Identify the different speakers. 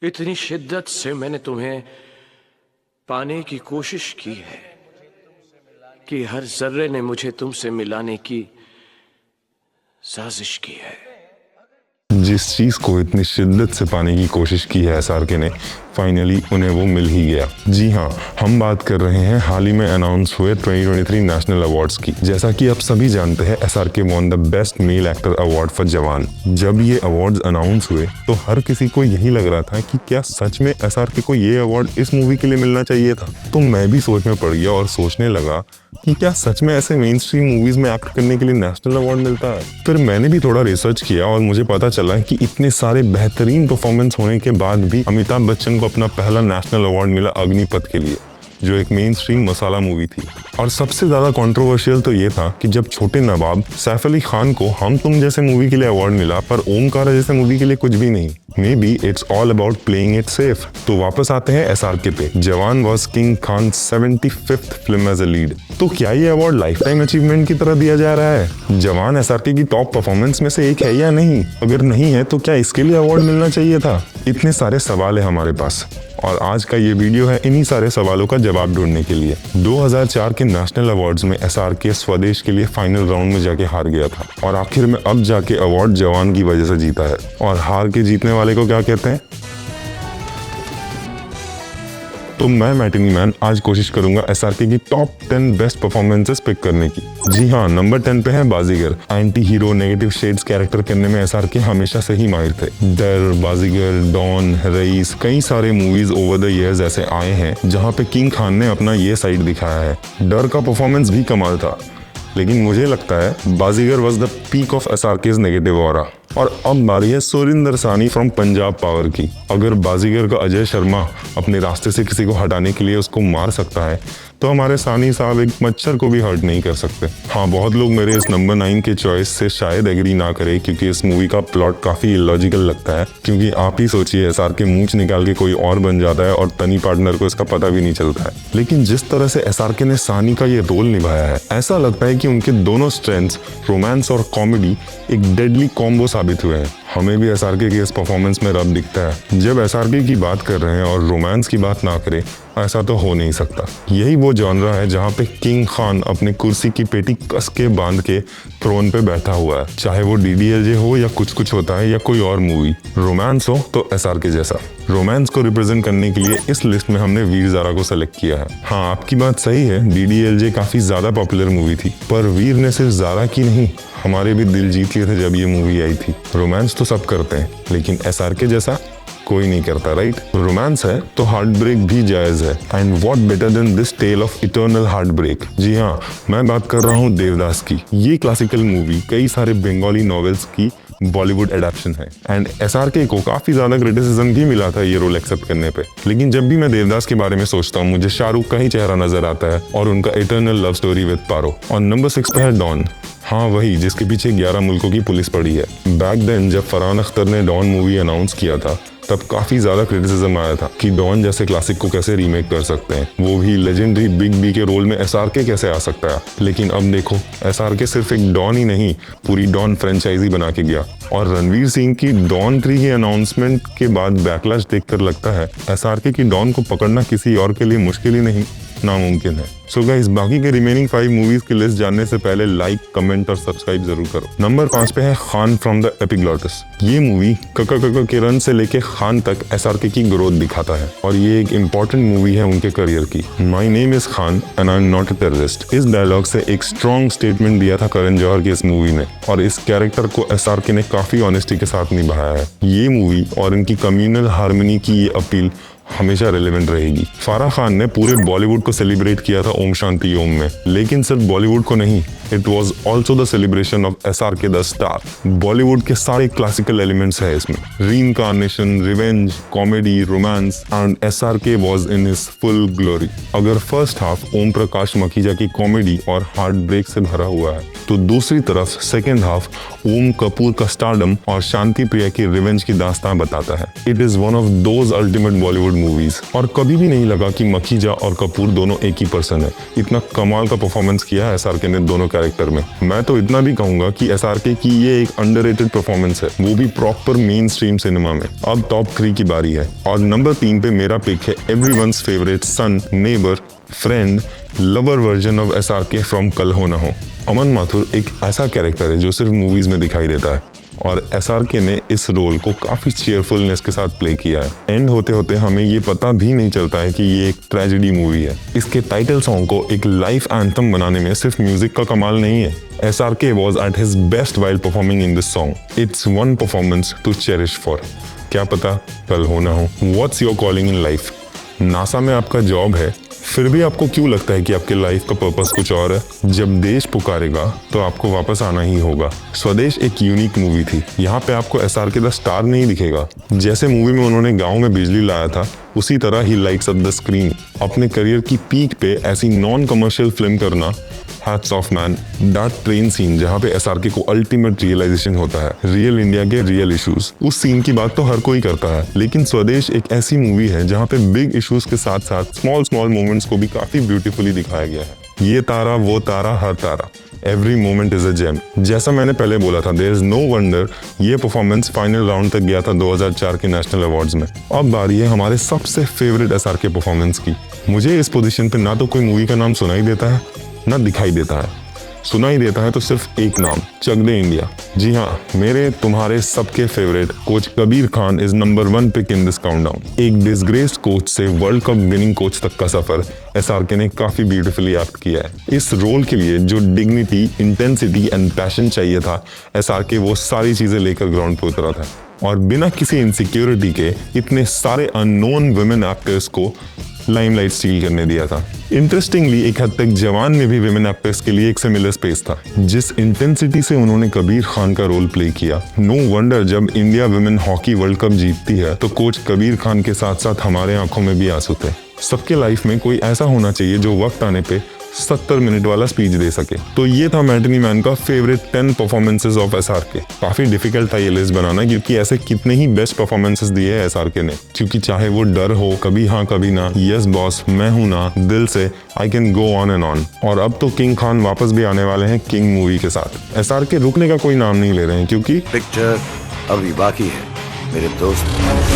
Speaker 1: इतनी शिद्दत से मैंने तुम्हें पाने की कोशिश की है कि हर जर्रे ने मुझे तुमसे मिलाने की साजिश की है।
Speaker 2: जिस चीज़ को इतनी शिद्दत से पाने की कोशिश की है एसआरके ने, फाइनली उन्हें वो मिल ही गया। जी हाँ, हम बात कर रहे हैं हाल ही में अनाउंस हुए 2023 नेशनल अवार्ड्स की। जैसा कि आप सभी जानते हैं, SRK won the best male actor award for जवान। जब ये अवार्ड्स अनाउंस हुए तो हर किसी को यही लग रहा था कि क्या सच में एसआरके को ये अवार्ड इस मूवी के लिए मिलना चाहिए था। तो मैं भी सोच में पड़ गया और सोचने लगा कि क्या सच में ऐसे मेन स्ट्रीम मूवीज में एक्ट करने के लिए नेशनल अवार्ड मिलता है। फिर मैंने भी थोड़ा रिसर्च किया और मुझे पता चला कि इतने सारे बेहतरीन परफॉर्मेंस होने के बाद भी अमिताभ बच्चन को अपना पहला नेशनल अवार्ड मिला अग्निपथ के लिए, जो एक मेन स्ट्रीम मसाला मूवी थी। और सबसे ज्यादा कंट्रोवर्शियल तो ये था कि जब छोटे नवाब सैफ अली खान को हम तुम जैसे मूवी के लिए अवार्ड मिला, पर ओमकारा जैसे मूवी के लिए कुछ भी नहीं। Maybe it's all about playing it safe. तो वापस आते हैं एसआरके पे। Jawan was king Khan 75th film as a lead. तो क्या ये अवार्ड लाइफ टाइम अचीवमेंट की तरह दिया जा रहा है? जवान एसआरके की टॉप परफॉर्मेंस में से एक है या नहीं? अगर नहीं है तो क्या इसके लिए अवार्ड मिलना चाहिए था? इतने सारे सवाल है हमारे पास और आज का ये वीडियो है इन्हीं सारे सवालों का जवाब ढूंढने के लिए। 2004 के नेशनल अवार्ड्स में एसआरके स्वदेश के लिए फाइनल राउंड में जाके हार गया था और आखिर में अब जाके अवार्ड जवान की वजह से जीता है। और हार के जीतने वाले को क्या कहते हैं? तो मैं मैटिनी मैन आज कोशिश करूंगा एसआरके की टॉप 10 बेस्ट परफॉर्मेंसेस पिक करने की। जी हाँ, नंबर 10 पे है Baazigar. Anti hero negative shades character करने में एसआरके हमेशा से ही माहिर थे। डर, बाजीगर, डॉन, रईस, कई सारे मूवीज ओवर द इयर्स ऐसे आए हैं जहाँ पे किंग खान ने अपना ये साइड दिखाया है। डर का परफॉर्मेंस भी कमाल था, लेकिन मुझे लगता है Baazigar was the peak of SRK's negative aura. और अब बारी है सुरिंदर सानी फ्रॉम पंजाब पावर की। अगर बाजीगर का अजय शर्मा अपने रास्ते से किसी को हटाने के लिए उसको मार सकता है, तो हमारे सानी साहब एक मच्छर को भी हर्ट नहीं कर सकते। हाँ, बहुत लोग मेरे इस नंबर 9 के चॉइस से शायद एग्री ना करें, क्योंकि इस मूवी का प्लॉट काफी इलॉजिकल लगता है। क्योंकि आप ही सोचिए, एसआरके मूंछ निकाल के कोई और बन जाता है और तनी पार्टनर को इसका पता भी नहीं चलता है। लेकिन जिस तरह से एसआरके ने सानी का ये रोल निभाया है, ऐसा लगता है कि उनके दोनों स्ट्रेंथ्स, रोमांस और कॉमेडी, एक डेडली कॉम्बो साबित हुए हैं। हमें भी एसआरके की इस परफॉर्मेंस में रब दिखता है। जब एसआरके की बात कर रहे हैं और रोमांस की बात ना करें, ऐसा तो हो नहीं सकता। यही वो जॉनरा है जहाँ पे किंग खान अपने कुर्सी की पेटी कस के बांध के थ्रोन पे बैठा हुआ है। चाहे वो डीडीएलजे हो या कुछ कुछ होता है या कोई और मूवी, रोमांस हो तो एसआरके जैसा। रोमांस को रिप्रेजेंट करने के लिए इस लिस्ट में हमने वीर ज़ारा को सेलेक्ट किया है। हाँ, आपकी बात सही है, डीडीएलजे काफी ज्यादा पॉपुलर मूवी थी, पर वीर ने सिर्फ ज़ारा की नहीं, हमारे भी दिल जीत लिए थे जब ये मूवी आई थी। रोमांस तो सब करते हैं, लेकिन एसआरके जैसा कोई नहीं करता, राइट? रोमांस है तो हार्ट ब्रेक भी जायज है। And what better than this tale of eternal heart break. जी हाँ, मैं बात कर रहा हूँ देवदास की। ये क्लासिकल मूवी कई सारे बंगाली नॉवेल्स की बॉलीवुड एडेप्शन है। एंड एसआरके को काफी ज्यादा क्रिटिसिज्म भी मिला था ये रोल एक्सेप्ट करने पे। लेकिन जब भी मैं देवदास के बारे में सोचता हूँ, मुझे शाहरुख का ही चेहरा नजर आता है और उनका इटर्नल लव स्टोरी विद पारो। और नंबर 6 पे है डॉन। हाँ, वही जिसके पीछे 11 मुल्कों की पुलिस पड़ी है। बैक देन जब फरहान अख्तर ने डॉन मूवी अनाउंस किया था, तब काफी ज्यादा क्रिटिसिज्म आया था कि डॉन जैसे क्लासिक को कैसे रीमेक कर सकते हैं, वो भी लेजेंडरी बिग बी के रोल में एसआरके कैसे आ सकता है। लेकिन अब देखो, एसआरके सिर्फ एक डॉन ही नहीं, पूरी डॉन फ्रेंचाइजी बना के गया। और रणवीर सिंह की डॉन 3 की अनाउंसमेंट के बाद बैकलैश देखकर लगता है एसआरके की डॉन को पकड़ना किसी और के लिए मुश्किल ही नहीं, नामुमकिन है। सो गाइस, बाकी के रिमेनिंग 5 मूवीज की लिस्ट जानने से पहले लाइक, कमेंट और सब्सक्राइब जरूर करो। नंबर 5 पे है खान फ्रॉम द एपिग्लॉटस। ये मूवी कका कका के रन से लेके खान तक एसआरके की ग्रोथ दिखाता है और ये एक इम्पोर्टेंट मूवी है उनके करियर की। My name is Khan and I am not a terrorist. इस डायलॉग से एक स्ट्रॉन्ग स्टेटमेंट दिया था करण जौहर की इस मूवी ने, और इस कैरेक्टर को एसआरके ने काफी ऑनेस्टी के साथ निभाया है। ये मूवी और इनकी कम्युनल हार्मनी की ये अपील हमेशा रेलेवेंट रहेगी। फारा खान ने पूरे बॉलीवुड को सेलिब्रेट किया था ओम शांति ओम में, लेकिन सिर्फ बॉलीवुड को नहीं, it was also the celebration of SRK the star. Bollywood के सारे क्लासिकल एलिमेंट्स है इसमें, reincarnation, revenge, comedy, romance, and SRK was in his full glory. अगर फर्स्ट हाफ ओम प्रकाश मखीजा की कॉमेडी और हार्ट ब्रेक से भरा हुआ है, तो दूसरी तरफ सेकेंड हाफ ओम कपूर का स्टारडम और शांति प्रिया की रिवेंज की दास्तान बताता है। It is one of those ultimate Bollywood movies. और कभी भी नहीं लगा कि मखीजा और कपूर दोनों एक ही पर्सन है। इतना कमाल का परफॉर्मेंस किया है एसआरके ने दोनों कैरेक्टर में। मैं तो इतना भी कहूंगा कि SRK की ये एक अंडररेटेड परफॉर्मेंस है, वो भी प्रॉपर मेन स्ट्रीम सिनेमा में। अब टॉप 3 की बारी है और नंबर 3 पे मेरा पिक है everyone's favourite son, neighbour, friend, lover version of SRK from Kal Ho ना हो। अमन माथुर एक ऐसा कैरेक्टर है जो सिर्फ मूवीज में दिखाई देता है और SRK ने इस रोल को काफी चीयरफुलनेस के साथ प्ले किया है। एंड होते होते हमें ये पता भी नहीं चलता है कि ये एक ट्रेजेडी मूवी है। इसके टाइटल सॉन्ग को एक लाइफ एंथम बनाने में सिर्फ म्यूजिक का कमाल नहीं है, SRK was at his best while performing in this song. It's one performance to cherish for. क्या पता कल हो ना हो। What's your calling in life? NASA में आपका जॉब है, फिर भी आपको क्यों लगता है कि आपके लाइफ का पर्पस कुछ और है? जब देश पुकारेगा तो आपको वापस आना ही होगा। स्वदेश एक यूनिक मूवी थी। यहाँ पे आपको SRK द स्टार नहीं दिखेगा। जैसे मूवी में उन्होंने गांव में बिजली लाया था, उसी तरह ही लाइट्स अप द स्क्रीन। अपने करियर की पीक पे ऐसी नॉन कमर्शियल फिल्म करना, hats off man. That train scene जहाँ पे SRK को अल्टीमेट रियलाइजेशन होता है रियल इंडिया के रियल इश्यूज, उस सीन की बात तो हर कोई करता है, लेकिन स्वदेश एक ऐसी मूवी है जहाँ पे बिग इश्यूज के साथ साथ स्मॉल स्मॉल मोमेंट्स को भी काफी ब्यूटीफुली दिखाया गया है। ये तारा वो तारा हर तारा, every moment is a gem. जैसा मैंने पहले बोला था, देयर इज नो वंडर ये परफॉर्मेंस फाइनल राउंड तक गया था 2004 के नेशनल अवार्ड्स में। अब बारी है हमारे सबसे फेवरेट SRK परफॉर्मेंस की। मुझे इस पोजीशन पे ना तो कोई मूवी का नाम सुनाई देता है ना दिखाई देता है। सुनाई देता है तो सिर्फ एक नाम, चक दे इंडिया। जी हाँ, मेरे तुम्हारे सबके favourite coach Kabir Khan is number 1 pick in this countdown. एक डिसग्रेस्ड कोच से वर्ल्ड कप विनिंग कोच तक का सफर SRK ने काफी ब्यूटीफुली एक्ट किया है। इस रोल के लिए जो डिग्निटी, इंटेंसिटी एंड पैशन चाहिए था, SRK वो सारी चीजें लेकर ग्राउंड पे उतरा था और बिना किसी इनसिक्योरिटी के इतने सारे अननोन वुमेन एक्टर्स को लाइमलाइट स्टील करने दिया था। इंटरेस्टिंगली एक हद तक जवान में भी विमेन एक्टर्स के लिए एक सिमिलर स्पेस था। जिस इंटेंसिटी से उन्होंने कबीर खान का रोल प्ले किया, नो वंडर जब India women hockey world cup जीतती है तो कोच कबीर खान के साथ साथ हमारे आंखों में भी आंसू थे। सबके लाइफ में कोई ऐसा होना चाहिए जो वक्त आने पे 70 मिनट वाला स्पीच दे सके। तो ये था मैटिनी मैन का फेवरेट 10 परफॉर्मेंसेस ऑफ SRK। काफी डिफिकल्ट था ये लिस्ट बनाना, क्योंकि ऐसे कितने ही बेस्ट परफॉर्मेंसेस दिए है SRK ने। क्योंकि चाहे वो डर हो, कभी हाँ कभी ना, यस बॉस, मैं हूं ना, दिल से, I can go on and on. और अब तो किंग खान वापस भी आने वाले हैं किंग मूवी के साथ। SRK रुकने का कोई नाम नहीं ले रहे हैं, क्योंकि
Speaker 3: पिक्चर अभी बाकी है मेरे दोस्त।